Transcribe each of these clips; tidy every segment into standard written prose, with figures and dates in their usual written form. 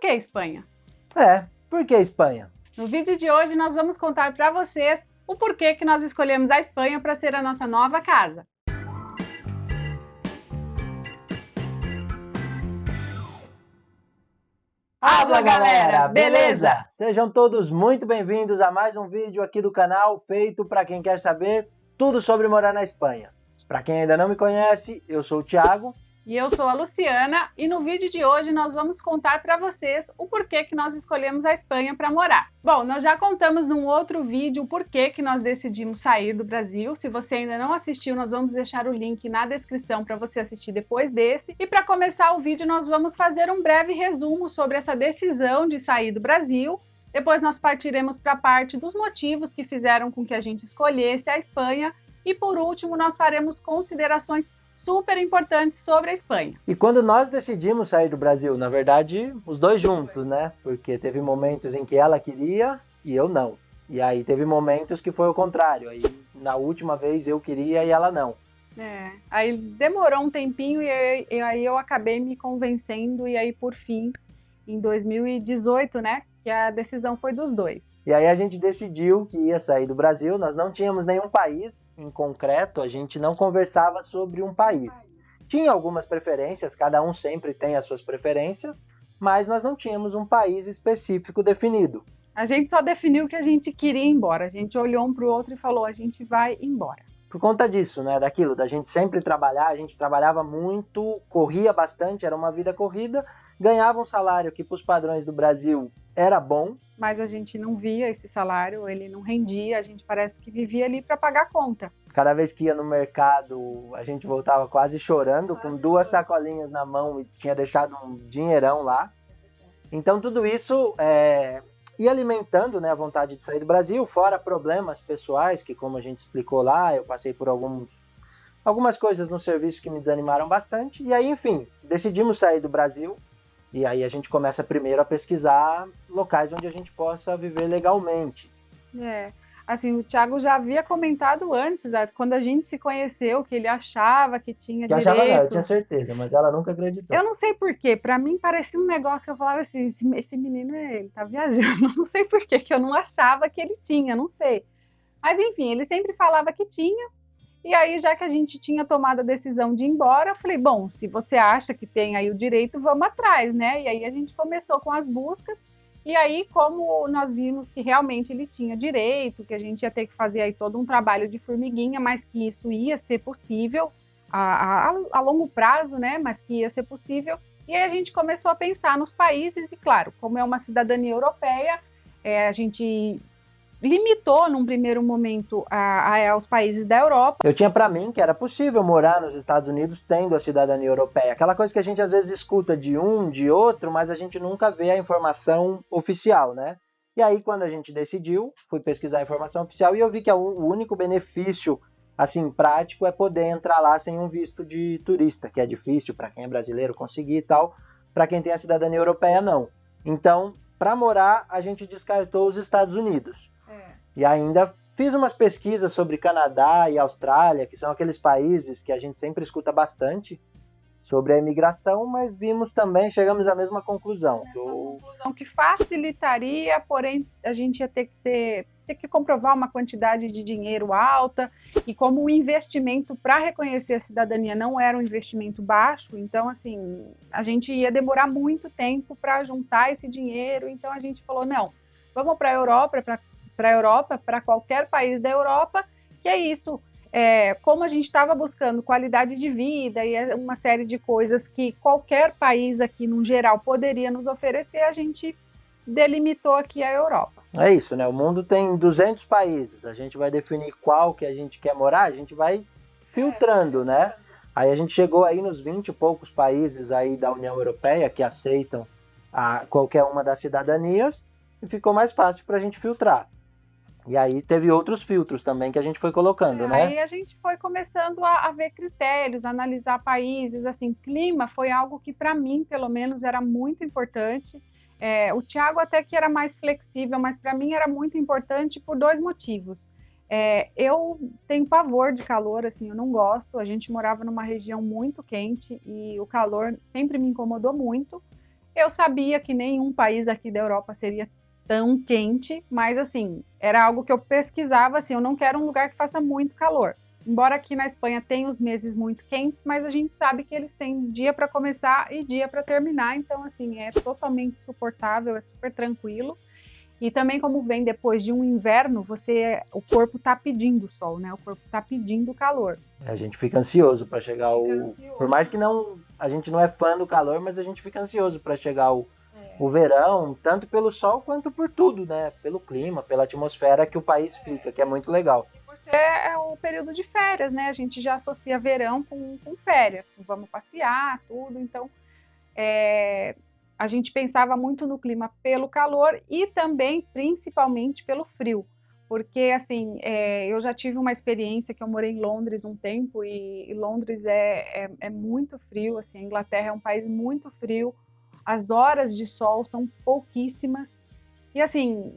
que Espanha? Por que Espanha? No vídeo de hoje nós vamos contar para vocês o porquê que nós escolhemos a Espanha para ser a nossa nova casa. Fala galera, beleza? Sejam todos muito bem-vindos a mais um vídeo aqui do canal feito para quem quer saber tudo sobre morar na Espanha. Para quem ainda não me conhece, eu sou o Thiago. E eu sou a Luciana, e no vídeo de hoje nós vamos contar para vocês o porquê que nós escolhemos a Espanha para morar. Bom, nós já contamos num outro vídeo o porquê que nós decidimos sair do Brasil. Se você ainda não assistiu, nós vamos deixar o link na descrição para você assistir depois desse. E para começar o vídeo, nós vamos fazer um breve resumo sobre essa decisão de sair do Brasil. Depois nós partiremos para a parte dos motivos que fizeram com que a gente escolhesse a Espanha. E por último, nós faremos considerações super importantes sobre a Espanha. E quando nós decidimos sair do Brasil, na verdade, os dois juntos, né? Porque teve momentos em que ela queria e eu não. E aí teve momentos que foi o contrário. Aí na última vez eu queria e ela não. Aí demorou um tempinho e aí eu acabei me convencendo e aí por fim, em 2018, né? Que a decisão foi dos dois. E aí a gente decidiu que ia sair do Brasil, nós não tínhamos nenhum país em concreto, a gente não conversava sobre um país. Tinha algumas preferências, cada um sempre tem as suas preferências, mas nós não tínhamos um país específico definido. A gente só definiu que a gente queria ir embora, a gente olhou um para o outro e falou, a gente vai embora. Por conta disso, né, daquilo, da gente sempre trabalhar, a gente trabalhava muito, corria bastante, era uma vida corrida, ganhava um salário que para os padrões do Brasil era bom. Mas a gente não via esse salário, ele não rendia, a gente parece que vivia ali para pagar a conta. Cada vez que ia no mercado, a gente voltava quase chorando, com duas sacolinhas na mão e tinha deixado um dinheirão lá. Então tudo isso ia alimentando, né, a vontade de sair do Brasil, fora problemas pessoais, que como a gente explicou lá, eu passei por algumas coisas no serviço que me desanimaram bastante. E aí, enfim, decidimos sair do Brasil. E aí a gente começa primeiro a pesquisar locais onde a gente possa viver legalmente. Assim, o Thiago já havia comentado antes, quando a gente se conheceu, que ele achava que tinha direito. Achava não, eu tinha certeza, mas ela nunca acreditou. Eu não sei porquê, pra mim parecia um negócio que eu falava assim, esse menino ele tá viajando, não sei porquê, que eu não achava que ele tinha, não sei. Mas enfim, ele sempre falava que tinha. E aí, já que a gente tinha tomado a decisão de ir embora, eu falei, bom, se você acha que tem aí o direito, vamos atrás, né? E aí a gente começou com as buscas, e aí como nós vimos que realmente ele tinha direito, que a gente ia ter que fazer aí todo um trabalho de formiguinha, mas que isso ia ser possível a longo prazo, né? Mas que ia ser possível. E aí a gente começou a pensar nos países, e claro, como é uma cidadania europeia, a gente limitou num primeiro momento aos países da Europa. Eu tinha para mim que era possível morar nos Estados Unidos tendo a cidadania europeia. Aquela coisa que a gente às vezes escuta de um, de outro, mas a gente nunca vê a informação oficial, né? E aí quando a gente decidiu, fui pesquisar a informação oficial e eu vi que o único benefício assim prático é poder entrar lá sem um visto de turista, que é difícil para quem é brasileiro conseguir e tal. Para quem tem a cidadania europeia, não. Então, para morar, a gente descartou os Estados Unidos. E ainda fiz umas pesquisas sobre Canadá e Austrália, que são aqueles países que a gente sempre escuta bastante sobre a imigração, mas vimos também, chegamos à mesma conclusão. Conclusão que facilitaria, porém a gente ia ter que comprovar uma quantidade de dinheiro alta, e como o investimento para reconhecer a cidadania não era um investimento baixo, então assim, a gente ia demorar muito tempo para juntar esse dinheiro, então a gente falou, não, vamos para a Europa, para qualquer país da Europa, que é isso. Como a gente estava buscando qualidade de vida e uma série de coisas que qualquer país aqui, no geral, poderia nos oferecer, a gente delimitou aqui a Europa. É isso, né? O mundo tem 200 países, a gente vai definir qual que a gente quer morar, a gente vai filtrando, né? Aí a gente chegou aí nos 20 e poucos países aí da União Europeia que aceitam qualquer uma das cidadanias e ficou mais fácil para a gente filtrar. E aí teve outros filtros também que a gente foi colocando, né? Aí a gente foi começando a ver critérios, a analisar países, assim, clima foi algo que para mim, pelo menos, era muito importante. O Thiago até que era mais flexível, mas para mim era muito importante por dois motivos. Eu tenho pavor de calor, assim, eu não gosto. A gente morava numa região muito quente e o calor sempre me incomodou muito. Eu sabia que nenhum país aqui da Europa seria tão quente, mas assim, era algo que eu pesquisava, assim, eu não quero um lugar que faça muito calor. Embora aqui na Espanha tenha os meses muito quentes, mas a gente sabe que eles têm dia para começar e dia para terminar, então assim, é totalmente suportável, é super tranquilo. E também como vem depois de um inverno, o corpo está pedindo sol, né? O corpo está pedindo calor. A gente fica ansioso para chegar Por mais que não, a gente não é fã do calor, mas a gente fica ansioso para chegar o verão, tanto pelo sol quanto por tudo, né? Pelo clima, pela atmosfera que o país fica, que é muito legal. E por ser o período de férias, né? A gente já associa verão com férias, com vamos passear, tudo. Então, a gente pensava muito no clima pelo calor e também, principalmente, pelo frio. Porque, assim, eu já tive uma experiência que eu morei em Londres um tempo e Londres é muito frio, assim, a Inglaterra é um país muito frio, as horas de sol são pouquíssimas. E, assim,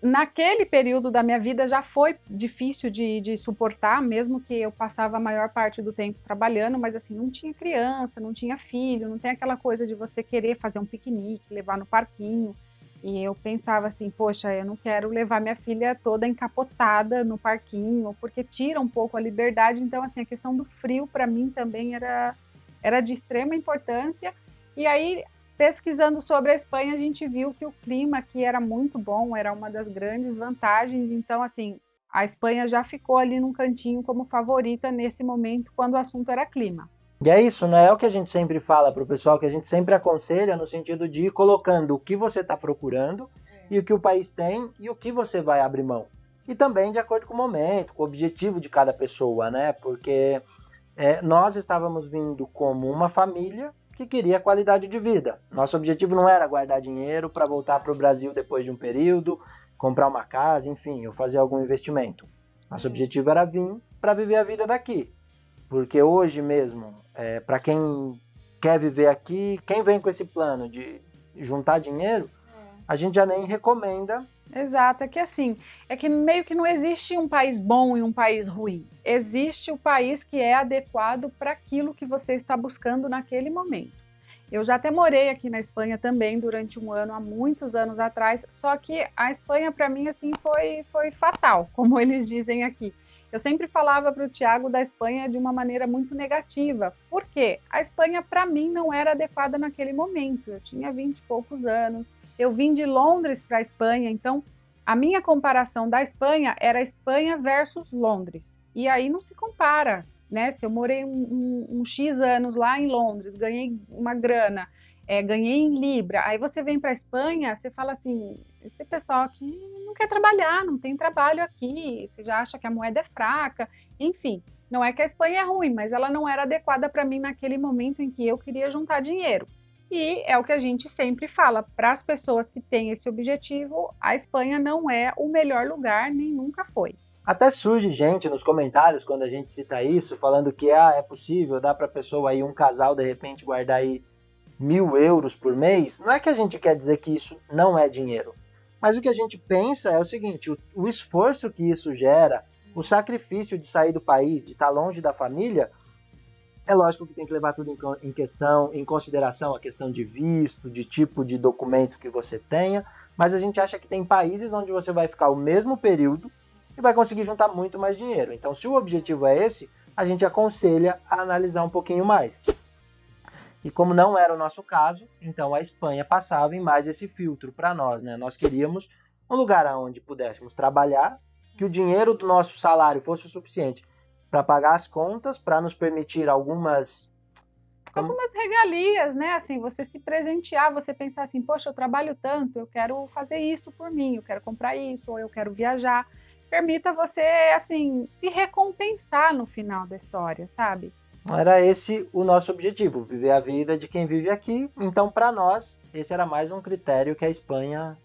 naquele período da minha vida já foi difícil de suportar, mesmo que eu passava a maior parte do tempo trabalhando, mas assim, não tinha criança, não tinha filho, não tem aquela coisa de você querer fazer um piquenique, levar no parquinho. E eu pensava assim, poxa, eu não quero levar minha filha toda encapotada no parquinho, porque tira um pouco a liberdade. Então, assim, a questão do frio para mim também era de extrema importância. E aí, pesquisando sobre a Espanha, a gente viu que o clima aqui era muito bom, era uma das grandes vantagens. Então, assim, a Espanha já ficou ali num cantinho como favorita nesse momento, quando o assunto era clima. E é isso, não é o que a gente sempre fala para o pessoal, que a gente sempre aconselha no sentido de ir colocando o que você está procurando e o que o país tem e o que você vai abrir mão. E também de acordo com o momento, com o objetivo de cada pessoa, né? Porque nós estávamos vindo como uma família que queria qualidade de vida. Nosso objetivo não era guardar dinheiro para voltar para o Brasil depois de um período, comprar uma casa, enfim, ou fazer algum investimento. Nosso objetivo era vir para viver a vida daqui. Porque hoje mesmo, para quem quer viver aqui, quem vem com esse plano de juntar dinheiro, a gente já nem recomenda. Exato, é que assim, é que meio que não existe um país bom e um país ruim. Existe o país que é adequado para aquilo que você está buscando naquele momento. Eu já até morei aqui na Espanha também durante um ano, há muitos anos atrás, só que a Espanha para mim assim foi fatal, como eles dizem aqui. Eu sempre falava para o Tiago da Espanha de uma maneira muito negativa, porque a Espanha para mim não era adequada naquele momento. Eu tinha 20 e poucos anos, eu vim de Londres para a Espanha, então a minha comparação da Espanha era Espanha versus Londres. E aí não se compara, né? Se eu morei um X anos lá em Londres, ganhei uma grana, ganhei em Libra, aí você vem para a Espanha, você fala assim, esse pessoal aqui não quer trabalhar, não tem trabalho aqui, você já acha que a moeda é fraca, enfim. Não é que a Espanha é ruim, mas ela não era adequada para mim naquele momento em que eu queria juntar dinheiro. E é o que a gente sempre fala, para as pessoas que têm esse objetivo, a Espanha não é o melhor lugar, nem nunca foi. Até surge gente nos comentários quando a gente cita isso, falando que é possível, dá para a pessoa aí, um casal, de repente, guardar aí 1.000 euros por mês. Não é que a gente quer dizer que isso não é dinheiro, mas o que a gente pensa é o seguinte, o esforço que isso gera, o sacrifício de sair do país, de estar longe da família, é lógico que tem que levar tudo em consideração a questão de visto, de tipo de documento que você tenha, mas a gente acha que tem países onde você vai ficar o mesmo período e vai conseguir juntar muito mais dinheiro. Então, se o objetivo é esse, a gente aconselha a analisar um pouquinho mais. E como não era o nosso caso, então a Espanha passava em mais esse filtro para nós, né? Nós queríamos um lugar onde pudéssemos trabalhar, que o dinheiro do nosso salário fosse o suficiente para pagar as contas, para nos permitir algumas regalias, né? Assim, você se presentear, você pensar assim, poxa, eu trabalho tanto, eu quero fazer isso por mim, eu quero comprar isso, ou eu quero viajar. Permita você, assim, se recompensar no final da história, sabe? Era esse o nosso objetivo, viver a vida de quem vive aqui. Então, para nós, esse era mais um critério que a Espanha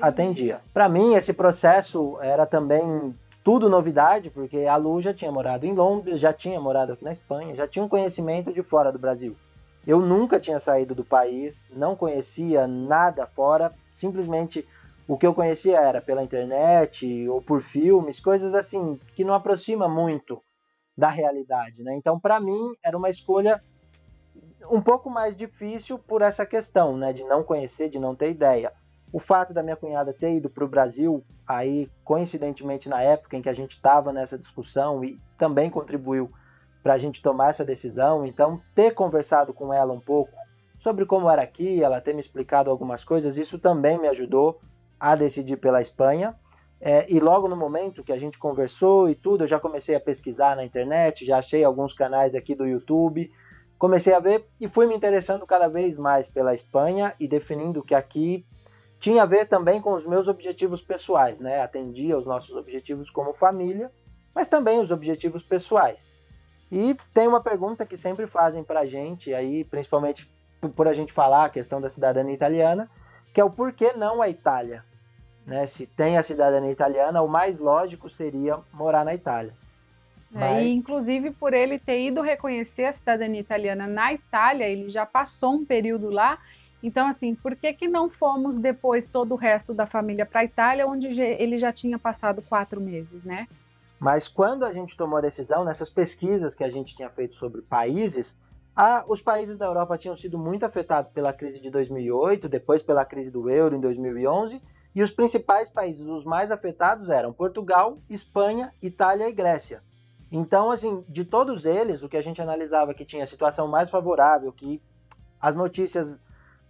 atendia. Para mim, esse processo era também tudo novidade, porque a Lu já tinha morado em Londres, já tinha morado aqui na Espanha, já tinha um conhecimento de fora do Brasil. Eu nunca tinha saído do país, não conhecia nada fora, simplesmente o que eu conhecia era pela internet ou por filmes, coisas assim que não aproxima muito da realidade, né? Então, para mim, era uma escolha um pouco mais difícil por essa questão, né, de não conhecer, de não ter ideia. O fato da minha cunhada ter ido para o Brasil, aí coincidentemente na época em que a gente estava nessa discussão, e também contribuiu para a gente tomar essa decisão. Então, ter conversado com ela um pouco sobre como era aqui, ela ter me explicado algumas coisas, isso também me ajudou a decidir pela Espanha. E logo no momento que a gente conversou e tudo, eu já comecei a pesquisar na internet, já achei alguns canais aqui do YouTube, comecei a ver e fui me interessando cada vez mais pela Espanha e definindo que aqui tinha a ver também com os meus objetivos pessoais, né? Atendia aos nossos objetivos como família, mas também os objetivos pessoais. E tem uma pergunta que sempre fazem para a gente, aí, principalmente por a gente falar a questão da cidadania italiana, que é o porquê não a Itália? Né? Se tem a cidadania italiana, o mais lógico seria morar na Itália. E inclusive por ele ter ido reconhecer a cidadania italiana na Itália, ele já passou um período lá. Então, assim, por que não fomos depois todo o resto da família para a Itália, onde ele já tinha passado 4 meses, né? Mas quando a gente tomou a decisão, nessas pesquisas que a gente tinha feito sobre países, os países da Europa tinham sido muito afetados pela crise de 2008, depois pela crise do euro em 2011, e os principais países, os mais afetados, eram Portugal, Espanha, Itália e Grécia. Então, assim, de todos eles, o que a gente analisava que tinha a situação mais favorável, que as notícias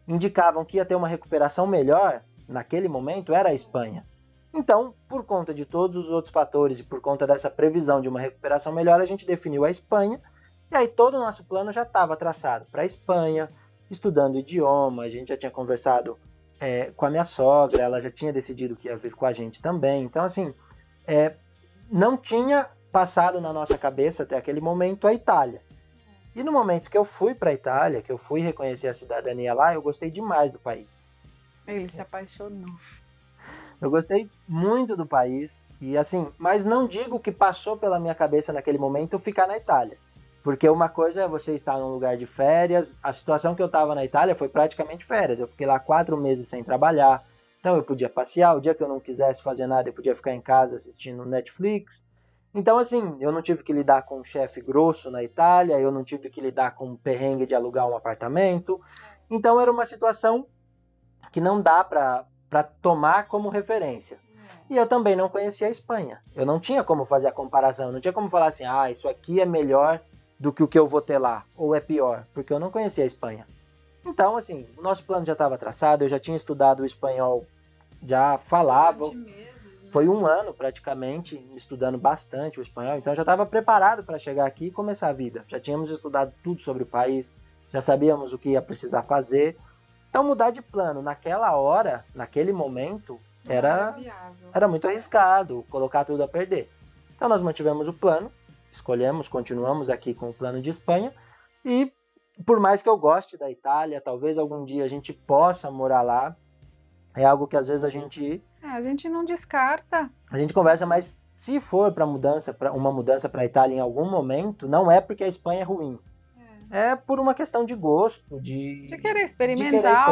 indicavam que ia ter uma recuperação melhor naquele momento, era a Espanha. Então, por conta de todos os outros fatores e por conta dessa previsão de uma recuperação melhor, a gente definiu a Espanha, e aí todo o nosso plano já estava traçado para a Espanha, estudando idioma, a gente já tinha conversado com a minha sogra, ela já tinha decidido que ia vir com a gente também. Então, assim, não tinha passado na nossa cabeça até aquele momento a Itália. E no momento que eu fui para a Itália, que eu fui reconhecer a cidadania lá, eu gostei demais do país. Ele se apaixonou. Eu gostei muito do país, e assim, mas não digo que passou pela minha cabeça naquele momento ficar na Itália. Porque uma coisa é você estar num lugar de férias, a situação que eu estava na Itália foi praticamente férias, eu fiquei lá 4 meses sem trabalhar, então eu podia passear, o dia que eu não quisesse fazer nada eu podia ficar em casa assistindo Netflix. Então assim, eu não tive que lidar com um chefe grosso na Itália, eu não tive que lidar com um perrengue de alugar um apartamento, então era uma situação que não dá para tomar como referência. E eu também não conhecia a Espanha, eu não tinha como fazer a comparação, não tinha como falar assim, isso aqui é melhor do que o que eu vou ter lá, ou é pior, porque eu não conhecia a Espanha. Então, assim, o nosso plano já estava traçado, eu já tinha estudado o espanhol, já falava, foi 1 ano praticamente, estudando bastante o espanhol, então eu já estava preparado para chegar aqui e começar a vida. Já tínhamos estudado tudo sobre o país, já sabíamos o que ia precisar fazer. Então, mudar de plano naquela hora, naquele momento, era muito arriscado, colocar tudo a perder. Então, nós mantivemos o plano, continuamos aqui com o plano de Espanha, e por mais que eu goste da Itália, talvez algum dia a gente possa morar lá, é algo que às vezes a gente não descarta. A gente conversa, mas se for para uma mudança para a Itália em algum momento, não é porque a Espanha é ruim. É por uma questão de gosto, de querer experimentar,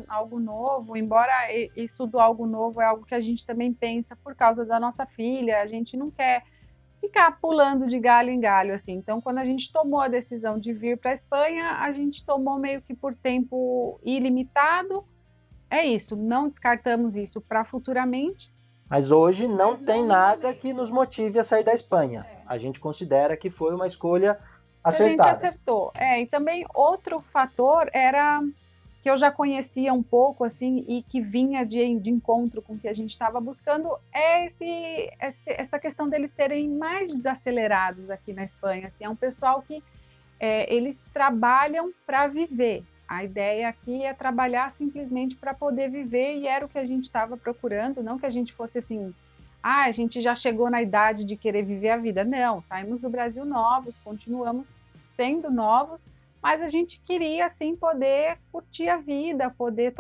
algo novo, embora isso do algo novo é algo que a gente também pensa por causa da nossa filha, a gente não quer ficar pulando de galho em galho, assim. Então, quando a gente tomou a decisão de vir para a Espanha, a gente tomou meio que por tempo ilimitado. É isso, não descartamos isso para futuramente. Mas hoje não tem nada que nos motive a sair da Espanha. A gente considera que foi uma escolha acertada. A gente acertou. E também outro fator era que eu já conhecia um pouco, assim, e que vinha de encontro com o que a gente estava buscando, essa questão deles serem mais desacelerados aqui na Espanha. Assim, é um pessoal que eles trabalham para viver. A ideia aqui é trabalhar simplesmente para poder viver, e era o que a gente estava procurando, não que a gente fosse assim, a gente já chegou na idade de querer viver a vida. Não, saímos do Brasil novos, continuamos sendo novos, mas a gente queria, assim, poder curtir a vida, poder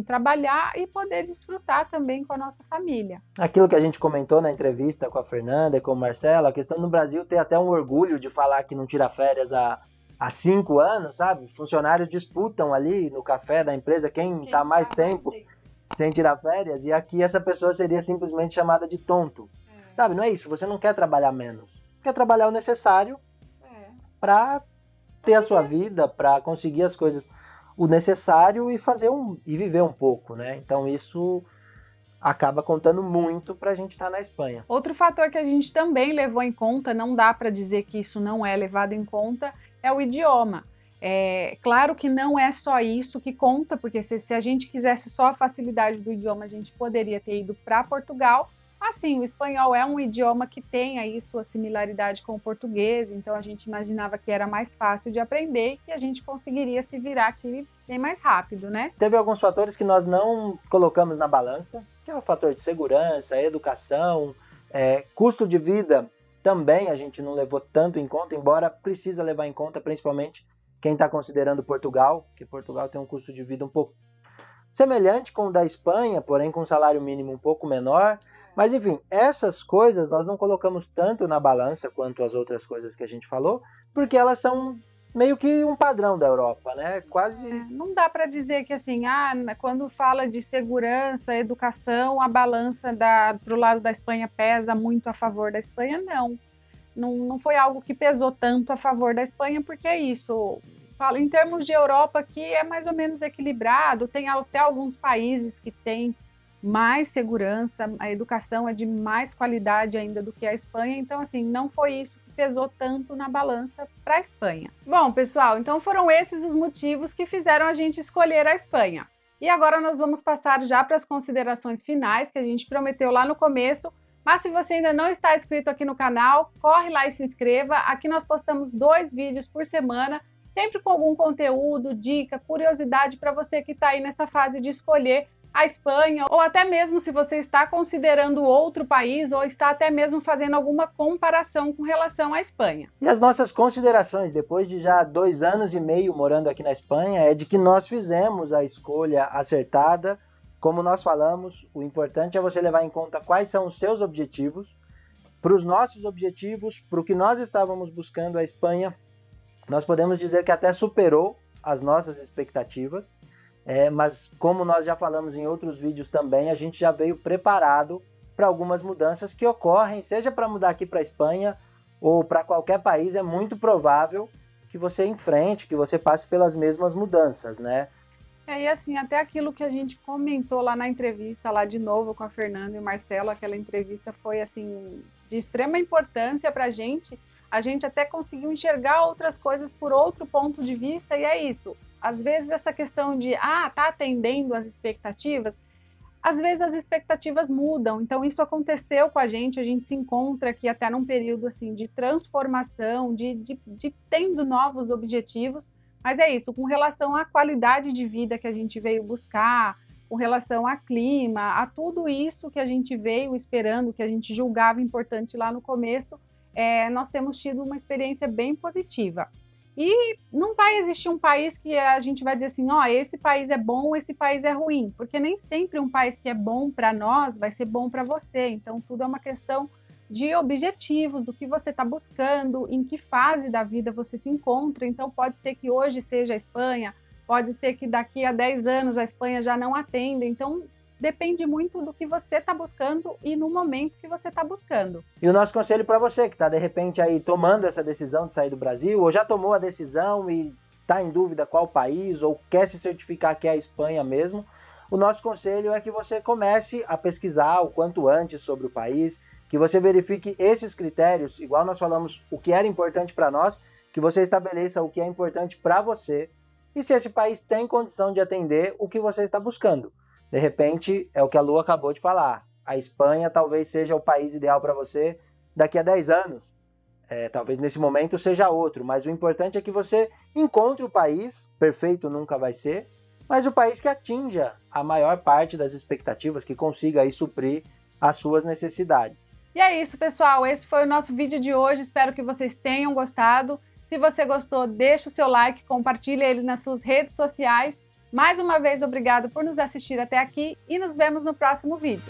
trabalhar e poder desfrutar também com a nossa família. Aquilo que a gente comentou na entrevista com a Fernanda e com o Marcelo, a questão no Brasil ter até um orgulho de falar que não tira férias há 5 anos, sabe? Funcionários disputam ali no café da empresa quem está mais tempo sem tirar férias, e aqui essa pessoa seria simplesmente chamada de tonto. Sabe? Não é isso, você não quer trabalhar menos. Quer trabalhar o necessário para ter a sua vida, para conseguir as coisas, o necessário e viver um pouco, né? Então isso acaba contando muito para a gente estar na Espanha. Outro fator que a gente também levou em conta, não dá para dizer que isso não é levado em conta, é o idioma. Claro que não é só isso que conta, porque se a gente quisesse só a facilidade do idioma, a gente poderia ter ido para Portugal. Assim, o espanhol é um idioma que tem aí sua similaridade com o português, então a gente imaginava que era mais fácil de aprender e que a gente conseguiria se virar aqui bem mais rápido, né? Teve alguns fatores que nós não colocamos na balança, que é o fator de segurança, educação, custo de vida também a gente não levou tanto em conta, embora precisa levar em conta, principalmente quem está considerando Portugal, que Portugal tem um custo de vida um pouco semelhante com o da Espanha, porém com um salário mínimo um pouco menor. Mas enfim, essas coisas nós não colocamos tanto na balança quanto as outras coisas que a gente falou, porque elas são meio que um padrão da Europa, né? Quase... Não dá para dizer que assim, quando fala de segurança, educação, a balança pro lado da Espanha pesa muito a favor da Espanha, não. Não foi algo que pesou tanto a favor da Espanha, porque é isso. Em termos de Europa, que é mais ou menos equilibrado, tem até alguns países que têm mais segurança, a educação é de mais qualidade ainda do que a Espanha, então assim, não foi isso que pesou tanto na balança para a Espanha. Bom, pessoal, então foram esses os motivos que fizeram a gente escolher a Espanha. E agora nós vamos passar já para as considerações finais que a gente prometeu lá no começo. Mas se você ainda não está inscrito aqui no canal, corre lá e se inscreva. Aqui nós postamos 2 vídeos por semana, sempre com algum conteúdo, dica, curiosidade para você que está aí nessa fase de escolher a Espanha, ou até mesmo se você está considerando outro país, ou está até mesmo fazendo alguma comparação com relação à Espanha. E as nossas considerações, depois de já 2 anos e meio morando aqui na Espanha, é de que nós fizemos a escolha acertada. Como nós falamos, o importante é você levar em conta quais são os seus objetivos. Para os nossos objetivos, para o que nós estávamos buscando, a Espanha, nós podemos dizer que até superou as nossas expectativas, mas como nós já falamos em outros vídeos também, a gente já veio preparado para algumas mudanças que ocorrem, seja para mudar aqui para a Espanha ou para qualquer país, é muito provável que você enfrente, que você passe pelas mesmas mudanças, né? E assim, até aquilo que a gente comentou lá na entrevista, lá de novo com a Fernanda e o Marcelo, aquela entrevista foi assim de extrema importância para a gente até conseguiu enxergar outras coisas por outro ponto de vista, e é isso. Às vezes essa questão de, tá atendendo às expectativas, às vezes as expectativas mudam, então isso aconteceu com a gente se encontra aqui até num período assim de transformação, de tendo novos objetivos. Mas é isso, com relação à qualidade de vida que a gente veio buscar, com relação a clima, a tudo isso que a gente veio esperando, que a gente julgava importante lá no começo, nós temos tido uma experiência bem positiva. E não vai existir um país que a gente vai dizer assim, esse país é bom, esse país é ruim, porque nem sempre um país que é bom para nós vai ser bom para você. Então, tudo é uma questão de objetivos, do que você está buscando, em que fase da vida você se encontra. Então pode ser que hoje seja a Espanha, pode ser que daqui a 10 anos a Espanha já não atenda. Então depende muito do que você está buscando e no momento que você está buscando. E o nosso conselho para você que está de repente aí tomando essa decisão de sair do Brasil, ou já tomou a decisão e está em dúvida qual país, ou quer se certificar que é a Espanha mesmo, o nosso conselho é que você comece a pesquisar o quanto antes sobre o país, que você verifique esses critérios, igual nós falamos o que era importante para nós, que você estabeleça o que é importante para você e se esse país tem condição de atender o que você está buscando. De repente, é o que a Lu acabou de falar, a Espanha talvez seja o país ideal para você daqui a 10 anos. Talvez nesse momento seja outro, mas o importante é que você encontre o país, perfeito nunca vai ser, mas o país que atinja a maior parte das expectativas, que consiga aí suprir as suas necessidades. E é isso, pessoal. Esse foi o nosso vídeo de hoje. Espero que vocês tenham gostado. Se você gostou, deixa o seu like, compartilha ele nas suas redes sociais. Mais uma vez, obrigado por nos assistir até aqui e nos vemos no próximo vídeo.